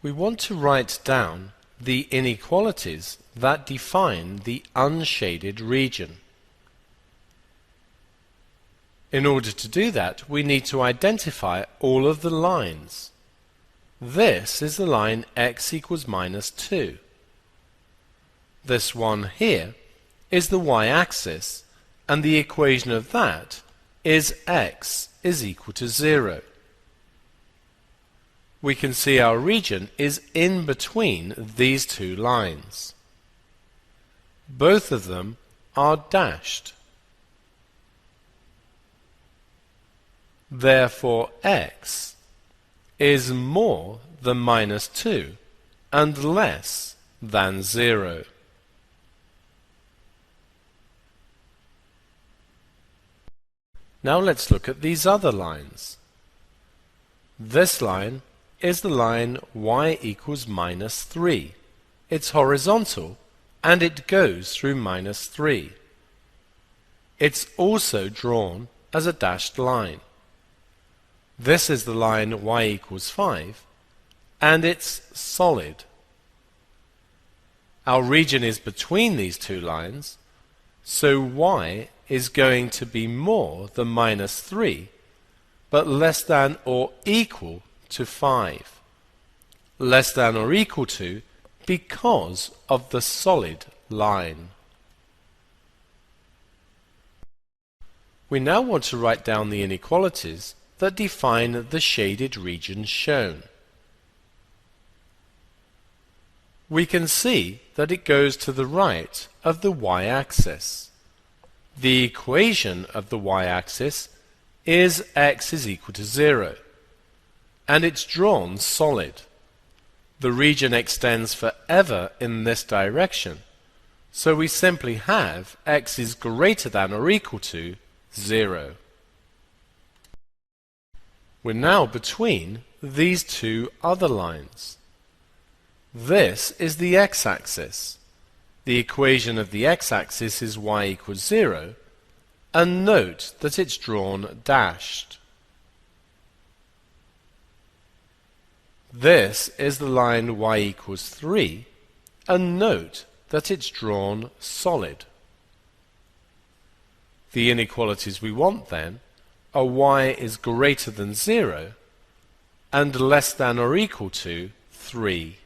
We want to write down the inequalities that define the unshaded region. In order to do that, we need to identify all of the lines. This is the line x equals -2. This one here is the y-axis, and the equation of that is x is equal to 0. We can see our region is in between these two lines. Both of them are dashed. Therefore, x is more than -2 and less than 0. Now let's look at these other lines. This line is the line y equals -3. It's horizontal and it goes through -3. It's also drawn as a dashed line. This is the line y equals 5 and it's solid. Our region is between these two lines, so y is going to be more than -3 but less than or equal to 5. Less than or equal to because of the solid line. We now want to write down the inequalities that define the shaded region shown. We can see that it goes to the right of the y-axis. The equation of the y-axis is x is equal to 0, and it's drawn solid. The region extends forever in this direction, so we simply have x is greater than or equal to 0. We're now between these two other lines. This is the x-axis. The equation of the x-axis is y equals 0, and note that it's drawn dashed. This is the line y equals 3, and note that it's drawn solid. The inequalities we want then are y is greater than 0 and less than or equal to 3.